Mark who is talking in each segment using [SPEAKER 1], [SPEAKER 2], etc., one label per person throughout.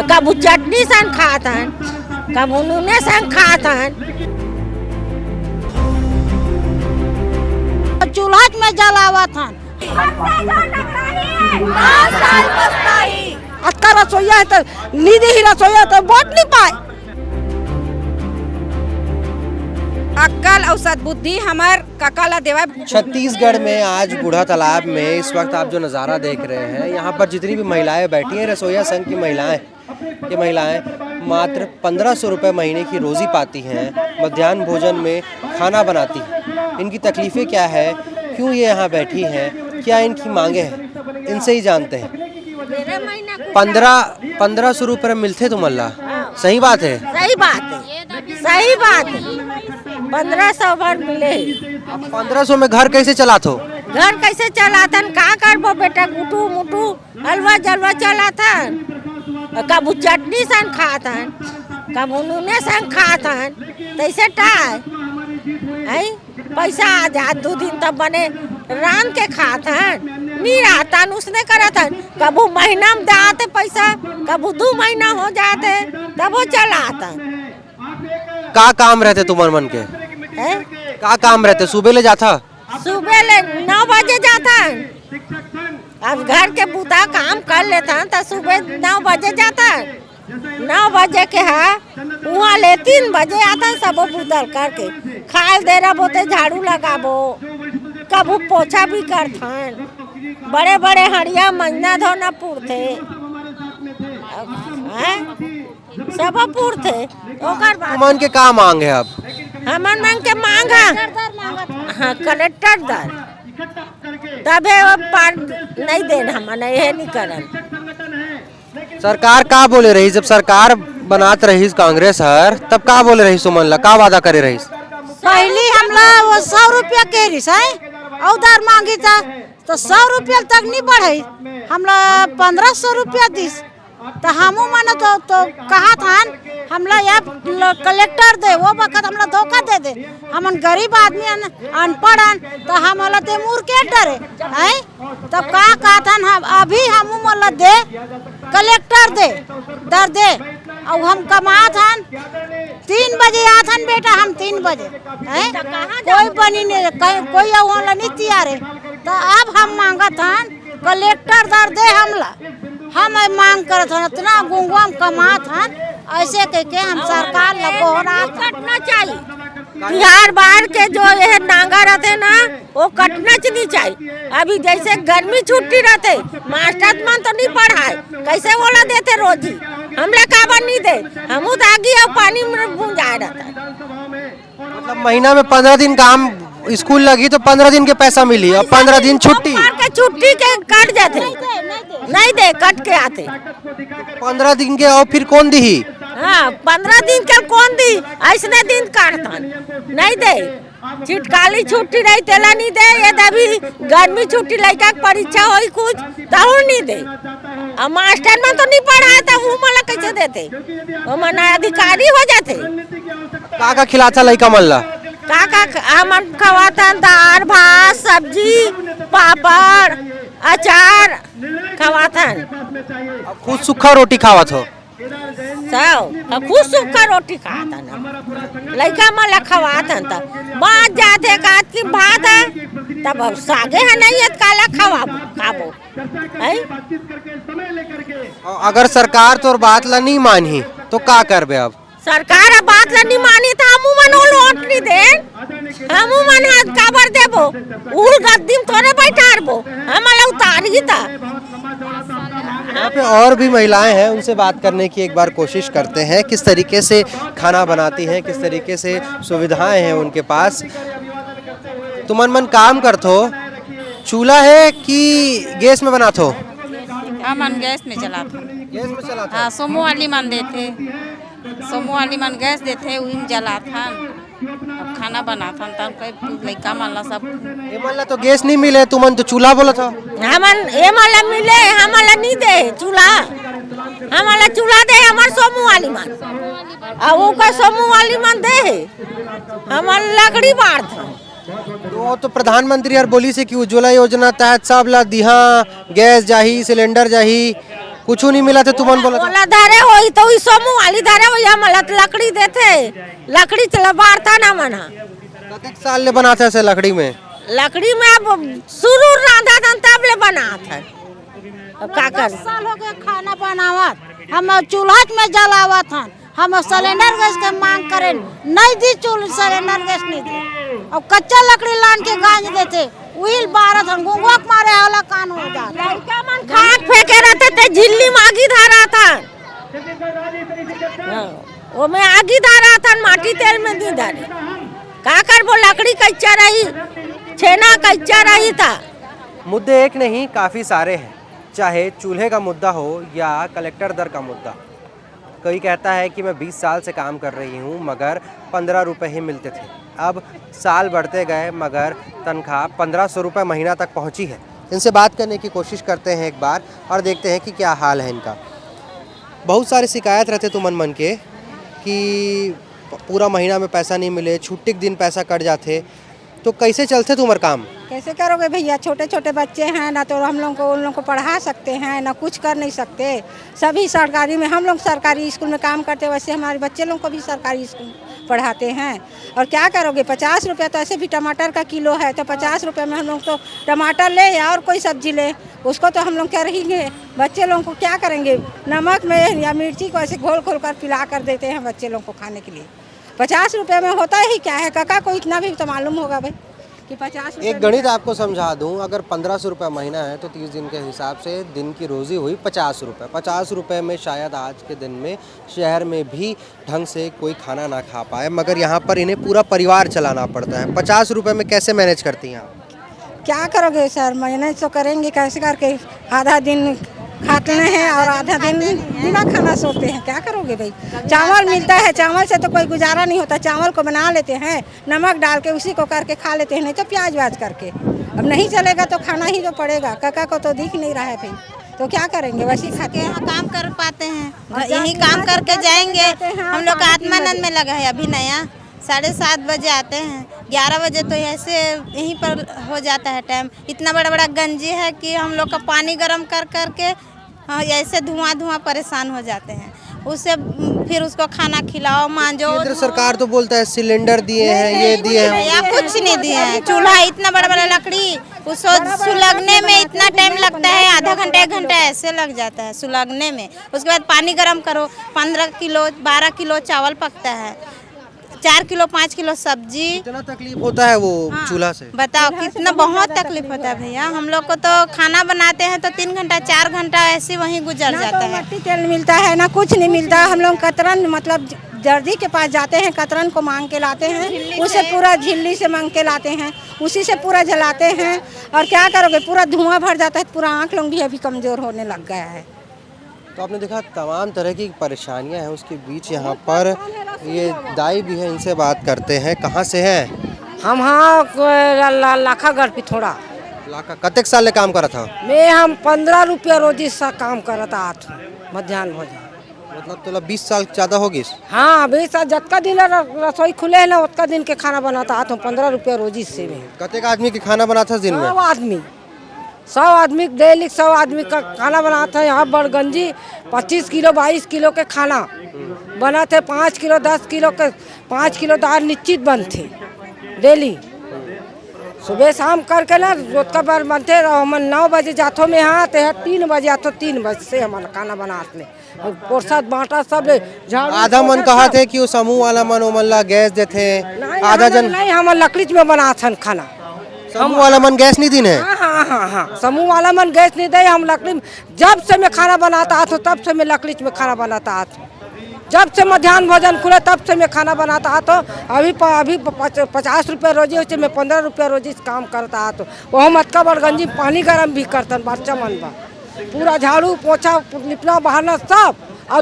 [SPEAKER 1] कबू चटनी सन खात हन, कबू नूने सन खात हन।
[SPEAKER 2] चूल्हा में जलावत हन। अच्छा रसोईया है तो लीदी ही रसोईया तो वोट नहीं पाए।
[SPEAKER 3] अक्कल और सद्बुद्धि हमार ककाला देवा।
[SPEAKER 4] छत्तीसगढ़ में आज बूढ़ा तालाब में इस वक्त आप जो नज़ारा देख रहे हैं, यहाँ पर जितनी भी महिलाएं बैठी हैं, रसोईया संघ की महिलाएं, ये महिलाएं मात्र 1500 रुपये महीने की रोज़ी पाती हैं, मध्याह्न भोजन में खाना बनाती हैं। इनकी तकलीफ़ें क्या है, क्यों ये यहाँ बैठी हैं, क्या इनकी मांगे हैं, इनसे ही जानते हैं। 1500 रुपये मिलते तुम अल्लाह, सही बात है?
[SPEAKER 1] सही बात है, सही बात है। 1500 भर मिले।
[SPEAKER 4] 1500 में घर कैसे चलात हो?
[SPEAKER 1] घर कैसे चलातन, का करबो बेटा, गुटू मुटू हलवा जलवा चलातन। कबू चटनी सन खात हन, कबू नूने सन खात हन। तैसे टाय है पैसा आधा 2 दिन तब बने रान के खात हन, नहीं रहतन उसने करत हन। कबू महीना में दाते पैसा, कबू 2 महीना हो जाते तब वो चलातन।
[SPEAKER 4] का काम रहते तुम्हारे मन के? का काम रहते? सुबह ले जाता?
[SPEAKER 1] सुबह ले 9 बजे जाता। अब घर के बूता काम कर लेता तो सुबह 9 बजे जाता। 9 बजे के है वहाँ ले 3 बजे आता सबो बुदल करके खाए दे रहा बोते, झाड़ू लगाबो, कबू पोछा भी करथन। बड़े बड़े हड़िया महीना धोना पुरथे सब पुरथे। ओकर बाद
[SPEAKER 4] मन के का मांग है? अब
[SPEAKER 1] हमन मन के मांग है हाँ कलेक्टर दर, तबे वो पार नहीं देन, हमन ये नहीं करन।
[SPEAKER 4] सरकार का बोले रही? जब सरकार बनात रही कांग्रेस हर, तब का बोले रही सुमन ला, का वादा करे रही?
[SPEAKER 2] पहली हमला वो 100 रुपया के रिस है, उधार मांगी था तो 100 रुपया तक नहीं बढ़े, हमला 1500 रुपया दिस। तो हमू मानो तो कहा था हमला या कलेक्टर दे, वो वक्त हमला धोखा दे हमन गरीब आदमी अनपढ़ हन, तो हमला ते मूर के डरे हैं। तब का कहा था अभी हमू मला दे कलेक्टर दे दर दे, और हम कमात हन 3 बजे आत हन बेटा, हम 3 बजे हैं, कोई बनी नहीं, कोई वाला नहीं तैयार है। तो अब हम मांगत हन कलेक्टर दर दे हमला, हम मांग करत हन, इतना गुंगुआ कमात हन, ऐसे कह के हम सरकार लगो
[SPEAKER 1] कटना चाहिए। बिहार बाहर के जो ये नांगा रहते ना, वो कटना नहीं चाहिए। अभी जैसे गर्मी छुट्टी रहते, मास्टर मन तो नहीं पढ़ाए, कैसे बोला देते रोजी, हमला काबर नहीं दे, हम तो आगे और पानी में भूंजाए रहता।
[SPEAKER 4] मतलब महीना में 15 दिन काम स्कूल लगी तो 15 दिन के पैसा मिली, और 15 दिन छुट्टी
[SPEAKER 1] छुट्टी के कट जाते, नहीं दे कट के आते।
[SPEAKER 4] 15 दिन के और फिर कौन दी?
[SPEAKER 1] हाँ 15 दिन के कौन दी, ऐसने दिन काटतन नहीं दे। छिटकाली छुट्टी नहीं तेला नहीं दे, ये अभी गर्मी छुट्टी लड़का के परीक्षा होई कुछ तो नहीं दे। अब मास्टर में तो नहीं पढ़ा तो वो मला कैसे देते, वो मना अधिकारी हो जाते।
[SPEAKER 4] का खिलाता लड़का मल्ला?
[SPEAKER 1] का हमन खवाता दाल भात सब्जी पापड़ अचार खवातन।
[SPEAKER 4] खुद सूखा रोटी खावत हो?
[SPEAKER 1] सब खुद सूखा रोटी खातन, लड़का मला खवातन। तब बात जाते काट की भात है, तब सागे है नहीं है काला खाबो है।
[SPEAKER 4] अगर सरकार तो बात ला नहीं मानी तो का करबे? अब
[SPEAKER 1] सरकार बात ला नहीं मानी तो हमू मन लौट नहीं दे, हमू मन हाथ काबर देबो, उड़ गद्दी में तोरे बैठारबो, हमला उतारी था।
[SPEAKER 4] यहाँ पे और भी महिलाएं हैं, उनसे बात करने की एक बार कोशिश करते हैं, किस तरीके से खाना बनाती हैं, किस तरीके से सुविधाएं हैं उनके पास। तुमन मन काम करथो, चूल्हा है कि गैस में बनाथो?
[SPEAKER 3] हमन गैस में चलाते।
[SPEAKER 4] गैस में चलाथो?
[SPEAKER 3] हाँ सोमो वाली मन देते, सोमो वाली मन गैस देते, वही में जलाथन, अब खाना बनाथन। तब लड़का माला सब
[SPEAKER 4] ये माला तो गैस नहीं मिले, तुमन तो चूल्हा बोला था।
[SPEAKER 1] हमन ये माला मिले, हमारा नहीं दे चूल्हा, हमारा चूल्हा दे हमार सोमू वाली मन, अब वो का सोमू वाली मन दे हमार लकड़ी बाढ़ था।
[SPEAKER 4] तो प्रधानमंत्री यार बोली से कि उज्ज्वला योजना तहत सब ला दिहा गैस जाही, सिलेंडर जाही, कुछ नहीं मिला थे तुमन बोला था?
[SPEAKER 1] ओला धारे होई तो ई समूह वाली धारे होई हमला लकड़ी देथे, लकड़ी चला बार था ना मना।
[SPEAKER 4] कतेक साल ले बना था ऐसे लकड़ी में?
[SPEAKER 1] लकड़ी में अब शुरू रांधा था तब ले बना था। अब का कर
[SPEAKER 2] 10 साल हो गए खाना बनावत, हम चूल्हा में जलावत हन, हम सिलेंडर गैस के मांग करें नहीं दी, सिलेंडर गैस नहीं दी। अब कच्चा लकड़ी लान के गांज देते उहिल बारत हम गुंगवा के मारे वाला कान हो जाता।
[SPEAKER 1] लड़का मन खाक फेंके रहते थे, झिल्ली में आगी धारा था, वो में आगी धारा था, माटी तेल में दी धारे। का कर वो लकड़ी कच्चा रही, छेना कच्चा रही था।
[SPEAKER 4] मुद्दे एक नहीं काफ़ी सारे हैं, चाहे चूल्हे का मुद्दा हो या कलेक्टर दर का मुद्दा। कोई कहता है कि मैं 20 साल से काम कर रही हूँ मगर 15 रुपये ही मिलते थे, अब साल बढ़ते गए मगर तनख्वाह 1500 रुपये महीना तक पहुँची है। इनसे बात करने की कोशिश करते हैं एक बार और देखते हैं कि क्या हाल है इनका। बहुत सारी शिकायत रहते तुमन मन के कि पूरा महीना में पैसा नहीं मिले, छुट्टी के दिन पैसा कट जाते, तो कैसे चलते तुम्हारा काम?
[SPEAKER 5] कैसे करोगे भैया, छोटे छोटे बच्चे हैं ना, तो हम लोग को उन लोग को पढ़ा सकते हैं ना, कुछ कर नहीं सकते। सभी सरकारी में, हम लोग सरकारी स्कूल में काम करते, वैसे हमारे बच्चे लोग को भी सरकारी स्कूल पढ़ाते हैं। और क्या करोगे, 50 रुपये तो ऐसे भी टमाटर का किलो है, तो 50 रुपये में हम लोग तो टमाटर ले या और कोई सब्जी ले, उसको तो हम लोग क्या रहेंगे। बच्चे लोगों को क्या करेंगे, नमक में या मिर्ची को ऐसे घोल घोल कर पिला कर देते हैं बच्चे लोग को खाने के लिए। 50 रुपये में होता ही क्या है, काका को इतना भी तो मालूम होगा भाई कि 50 रुपये।
[SPEAKER 4] एक गणित आपको समझा दूं, अगर 1500 रुपये महीना है तो 30 दिन के हिसाब से दिन की रोज़ी हुई 50 रुपये। 50 रुपये में शायद आज के दिन में शहर में भी ढंग से कोई खाना ना खा पाए, मगर यहाँ पर इन्हें पूरा परिवार चलाना पड़ता है। 50 रुपये में कैसे मैनेज करती हैं आप?
[SPEAKER 5] क्या करोगे सर, मैनेज तो करेंगे कैसे करके, आधा दिन खाते हैं और आधा दिन बिना खाना सोते हैं। क्या करोगे भाई, चावल मिलता है, चावल से तो कोई गुजारा नहीं होता, चावल को बना लेते हैं नमक डाल के, उसी को करके खा लेते हैं, नहीं तो प्याज व्याज करके। अब नहीं चलेगा तो खाना ही तो पड़ेगा, काका को तो दिख नहीं रहा है भाई, तो क्या करेंगे, वैसे खाते हैं।
[SPEAKER 3] यहाँ काम कर पाते हैं और यही काम करके जाएंगे। हम लोग का आत्मानंद में लगा है अभी नया, 7:30 बजे आते हैं, 11 बजे तो ऐसे यहीं पर हो जाता है टाइम। इतना बड़ा बड़ा गंजी है कि हम लोग का पानी गर्म कर करके ऐसे धुआं परेशान हो जाते हैं, उससे फिर उसको खाना खिलाओ, मांजो।
[SPEAKER 4] केंद्र सरकार तो बोलता है सिलेंडर दिए हैं, ये दिए हैं,
[SPEAKER 3] या कुछ नहीं दिए हैं। चूल्हा इतना बड़ा बड़ा लकड़ी, उसको सुलगने में इतना टाइम लगता है, आधा घंटा 1 घंटा ऐसे लग जाता है सुलगने में। उसके बाद पानी गर्म करो, 15 किलो 12 किलो चावल पकता है, 4 किलो 5 किलो सब्जी।
[SPEAKER 4] कितना तकलीफ होता है वो चूल्हा से?
[SPEAKER 3] बताओ कितना, बहुत तकलीफ होता है भैया। हम लोग को तो खाना बनाते हैं तो 3 घंटा 4 घंटा ऐसे वहीं गुजर जाता है।
[SPEAKER 5] मट्टी तेल मिलता है ना, कुछ नहीं मिलता। हम लोग कतरन मतलब दर्जी के पास जाते हैं, कतरन को मांग के लाते हैं, उसे पूरा झिल्ली से मांग के लाते हैं, उसी से पूरा जलाते हैं। और क्या करोगे, पूरा धुआं भर जाता है, पूरा आँख लोग भी अभी कमज़ोर होने लग गया है।
[SPEAKER 4] तो आपने देखा तमाम तरह की परेशानियां हैं, उसके बीच यहाँ पर ये दाई भी है, इनसे बात करते हैं। कहाँ से हैं?
[SPEAKER 1] हम हाँ लाखागढ़ पे थोड़ा
[SPEAKER 4] लाखा कतेक साल ले काम करा था?
[SPEAKER 1] मैं हम 15 रुपया रोजी सा काम करता आठ मध्याह्न भोजन।
[SPEAKER 4] मतलब तो 20 साल ज़्यादा होगी।
[SPEAKER 1] हाँ अभी सर जतका दिन रसोई खुले है ना उतना दिन के खाना बनाता आता हूँ, 15 रुपया रोजी से में।
[SPEAKER 4] कतेक आदमी के खाना बनाता दिन में?
[SPEAKER 1] 100 आदमी डेली 100 आदमी का खाना बनाता है। यहाँ बड़गंजी 25 किलो 22 किलो के खाना बनाते, 5 किलो 10 किलो के 5 किलो दाल निश्चित बनते डेली। सुबह शाम करके ना रोज का बार बनते, हम 9 बजे जातो में यहाँ तो 3 बजे आतो, 3 बजे से हमारा खाना बनाते प्रसाद बांटा सब झाड़ू।
[SPEAKER 4] आधा मन कहा थे कि वो समूह वाला मन ओमन गैस देते, आधा जन
[SPEAKER 1] नहीं हम लकड़ी में बनाते खाना।
[SPEAKER 4] समूह वाला मन गैस नहीं दिन है?
[SPEAKER 1] हाँ समूह वाला मन गैस नहीं दे, हम लकड़ी जब से मैं खाना बनाता था तब से मैं लकड़ी में खाना बनाता था। जब से मध्याह्न भोजन खुला तब से मैं खाना बनाता था। अभी 50 रुपये रोजी होते, मैं 15 रुपया रोजी काम करता था। वह मटका बड़गंजी पानी गर्म भी करता बच्चा मन बा, पूरा झाड़ू पोछा लिपना बहाना सब।
[SPEAKER 4] और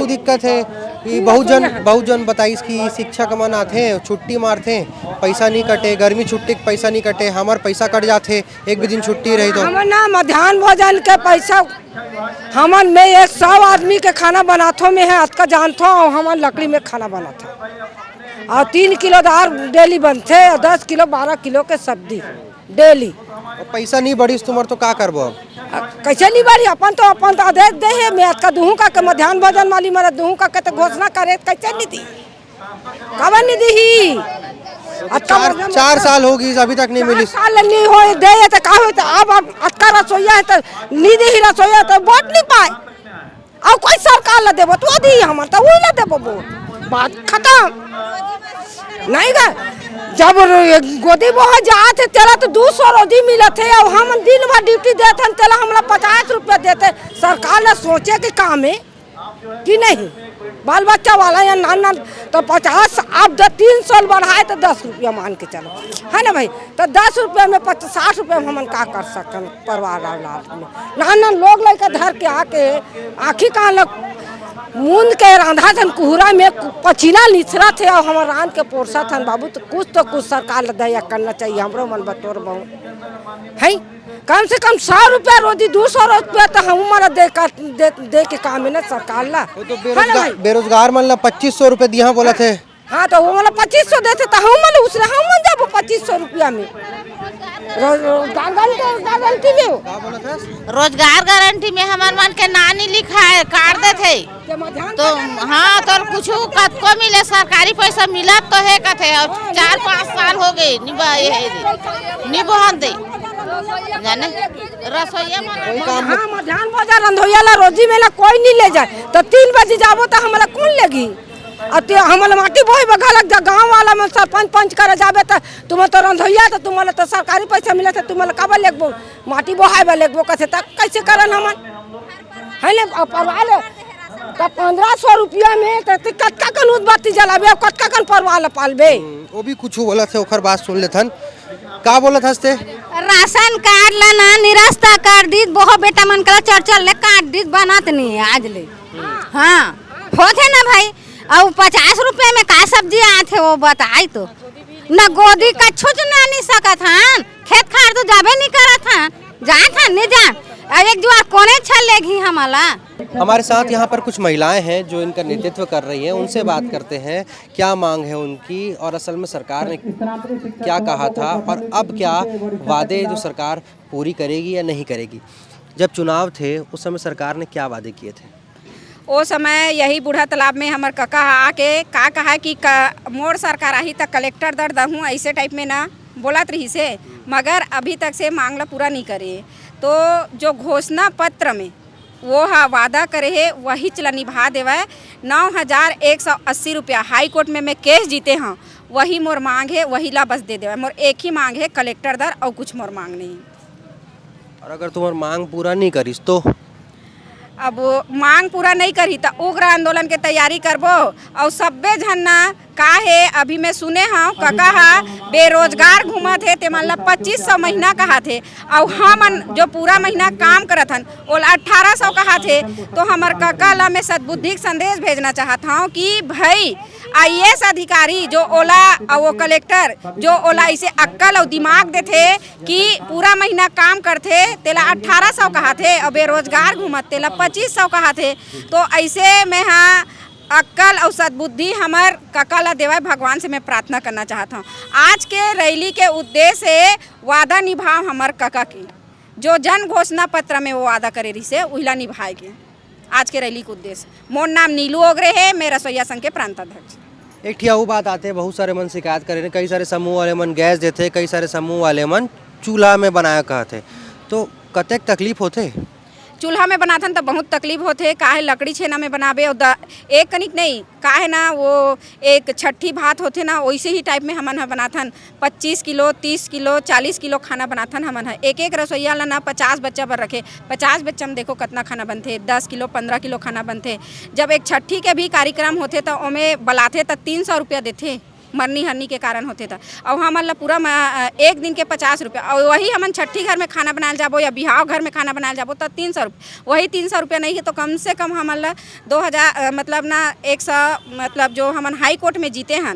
[SPEAKER 4] दिक्कत है कि बहुत जन बताई इसकी शिक्षक मन आते छुट्टी मारते, पैसा नहीं कटे, गर्मी छुट्टी के पैसा नहीं कटे, हमार पैसा कट जाते एक भी दिन छुट्टी रही तो।
[SPEAKER 1] हमन ना मध्याह्न भोजन के पैसा हमन में 100 आदमी के खाना बनाथो में है अतका जानथो, और हमन लकड़ी में खाना बनाता और 3 किलो दाल डेली बनते और 10 किलो 12 किलो के सब्जी
[SPEAKER 5] डेली।
[SPEAKER 4] और पैसा नहीं बढ़ी तुम्हार तो का करबो अब?
[SPEAKER 5] कैसे नहीं बढ़ी अपन तो आदेश दे है मैं का दूँ का के मध्याह्न भोजन वाली मेरा दूँ का के तो घोषणा करे कैसे नहीं दी, कब नहीं दी?
[SPEAKER 4] 4 साल होगी अभी तक नहीं मिली।
[SPEAKER 5] साल नहीं हो दे तो का हो तो अब अटका रसोईया है तो नहीं दे ही रसोईया तो वोट नहीं पाए। अब कोई सरकार ला देबो तो दी हम तो वही ला देबो वोट, बात खत्म नहीं गा। जब गोदी बहा जाते तेरा तो 200 रोजी मिलत है और हम दिन भर ड्यूटी देते हैं तेरा हमरा 50 रुपया देते। सरकार ने सोचे कि काम है कि नहीं, बाल बच्चा वाला या नान तो 50 अब 3 साल बढ़ाए तो 10 रुपया मान के चलो है ना भाई। तो 10 रुपये में 60 रुपये में हम का कर सकते हैं परिवार में। नान लोग लेकर धर के आके आखिर कहाँ लोग मूंद के रांधा थन कुहरा में पछीना निचरा थे और हमारे रांध के पोरसा थन बाबू। तो कुछ सरकार दया करना चाहिए हमरो मन बतौर बहु है। कम से कम 100 रुपया रोजी 200 रुपया तो हम हमारा दे के काम है ना सरकार ला।
[SPEAKER 4] तो बेरोजगार मन ला 2500 रुपये दिया बोला थे।
[SPEAKER 5] हाँ तो वो मतलब 2500 देते तो हम मन उसने हम मन जब 2500 रुपया में गारंटी में
[SPEAKER 3] रोजगार गारंटी में हमारे मन के नानी लिखा है कार्ड देते तो हाँ तो कुछ को मिले सरकारी पैसा मिला तो है कथे। और 4-5 साल हो गए निबहन दे जाने रसोईया
[SPEAKER 5] हाँ मध्याह्न भोजन रंधोइया ला रोजी में ला कोई नहीं ले जाए तो 3 बजे जाबो तो हमारा कौन लेगी। अब हमारे माटी बोई बगा लग जा गाँव वाला में सरपंच करे जाबे तो तुम्हें तो रंधोइया तो तुम्हारे तो सरकारी पैसा मिले तो तुम्हारे कब लेगबो माटी बोहाए लेगबो कैसे तक कैसे करन हमन है ले परवा ले तो 1500 रुपया में तो कतका कन उदबत्ती जलाबे कतका कन परवा पालबे।
[SPEAKER 4] वो भी कुछ बोला थे ओखर बात सुन लेथन का बोला था ते
[SPEAKER 2] राशन कार्ड ला ना निरास्ता कर दी बहु बेटा मन कला चल ले काट दी बनात नहीं है आज ले। हाँ होते ना भाई अब 50 रुपये में का सब्जी आते वो बताई तो न गोदी का छुच ना नहीं सकत हन खेत खार तो जाबे नहीं करत हन जात हन नहीं जा एक जुआ कोने छल लेगी हमारा।
[SPEAKER 4] हमारे साथ यहाँ पर कुछ महिलाएं हैं जो इनका नेतृत्व कर रही हैं, उनसे बात करते हैं क्या मांग है उनकी और असल में सरकार ने क्या कहा था और अब क्या वादे जो सरकार पूरी करेगी या नहीं करेगी। जब चुनाव थे उस समय सरकार ने क्या वादे किए थे?
[SPEAKER 6] वो समय यही बूढ़ा तालाब में हमार काका आके का कहा कि मोर सरकार आई तक कलेक्टर दर दहूँ ऐसे टाइप में ना बोलत रही से, मगर अभी तक से मांगला पूरा नहीं करे। तो जो घोषणा पत्र में वो वादा करे है वही चला निभा देवा है। 9180 रुपया हाई कोर्ट में मैं केस जीते हाँ वही मोर मांग है वही ला बस दे देवा। मोर एक ही मांग है कलेक्टर दर और कुछ मोर मांग नहीं।
[SPEAKER 4] और अगर तुम्हारी मांग पूरा नहीं करीस तो
[SPEAKER 6] अब मांग पूरा नहीं करी तो उग्र आंदोलन के तैयारी करबो। और सब्बे झन्ना का है अभी मैं सुने हाँ कहा बेरोजगार घूमत है ते मतलब 2500 महीना कहा थे और हम जो पूरा महीना काम करत हन ओला 1800 कहा थे। तो हमार काका ला मैं सद्बुद्धि संदेश भेजना चाहता हूँ कि भाई IAS अधिकारी जो ओला और वो कलेक्टर जो ओला इसे अक्ल और दिमाग देते कि पूरा महीना काम करते तेला 1800 कहा थे और बेरोजगार घूमत तेला 2500 कहा थे। तो ऐसे में हाँ अक्ल और सद्बुद्धि हमार काका ला देवाय भगवान से मैं प्रार्थना करना चाहता हूँ। आज के रैली के उद्देश्य से वादा निभाव हमार काका की जो जन घोषणा पत्र में वो वादा करे रही से उहिला निभाएगी। आज के रैली का उद्देश्य मोर नाम नीलू ओगरे है, मैं रसोईया संघ के प्रांत अध्यक्ष।
[SPEAKER 4] एक ठिया वो बात आते हैं बहुत सारे मन शिकायत करे हैं, कई सारे समूह वाले मन गैस देते, कई सारे समूह वाले मन चूल्हा में बनाया कहते, तो कतेक तकलीफ होते?
[SPEAKER 6] चूल्हा में बनाथन तो बहुत तकलीफ होते काहे लकड़ी छेना में बनाबे और एक कनिक नहीं काहे ना वो एक छठी भात होते ना वैसे ही टाइप में हमन बनाथन 25 किलो 30 किलो 40 किलो खाना बनाथन हमन है। एक रसोईया ला ना 50 बच्चा पर रखे 50 बच्चा में देखो कितना खाना बनते 10 किलो 15 किलो खाना बनते। जब एक छठी के भी कार्यक्रम होते तो ओमें बलाते तो 300 रुपया देते मरनी हरनी के कारण होते था। और हमारे ला पूरा एक दिन के 50 रुपया और वही हमन छठी घर में खाना बनाए जाबो या बिहाव घर में खाना बनाए जाबो तो 300 रुपया। वही 300 रुपया नहीं है तो कम से कम हमारे ला 2000 मतलब ना 100 मतलब जो हमन हाई कोर्ट में जीते हैं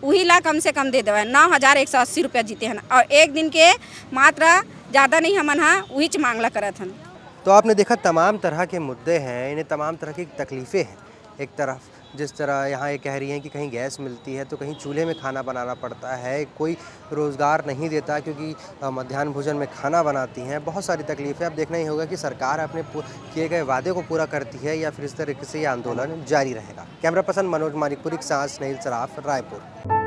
[SPEAKER 6] वही ला कम से कम दे देवा 9180 रुपया जीते हैं। और एक दिन के मात्रा ज़्यादा नहीं हमन हाँ वही मांगला करत हन।
[SPEAKER 4] तो आपने देखा तमाम तरह के मुद्दे हैं, इन्हें तमाम तरह की तकलीफ़ें हैं। एक तरफ जिस तरह यहाँ ये कह रही हैं कि कहीं गैस मिलती है तो कहीं चूल्हे में खाना बनाना पड़ता है, कोई रोज़गार नहीं देता क्योंकि मध्याह्न भोजन में खाना बनाती हैं, बहुत सारी तकलीफ़ें। अब देखना ही होगा कि सरकार अपने किए गए वादे को पूरा करती है या फिर इस तरीके से ये आंदोलन जारी रहेगा। कैमरा पर्सन मनोज मानिकपुरी के साथ स्नेहिल सराफ, रायपुर।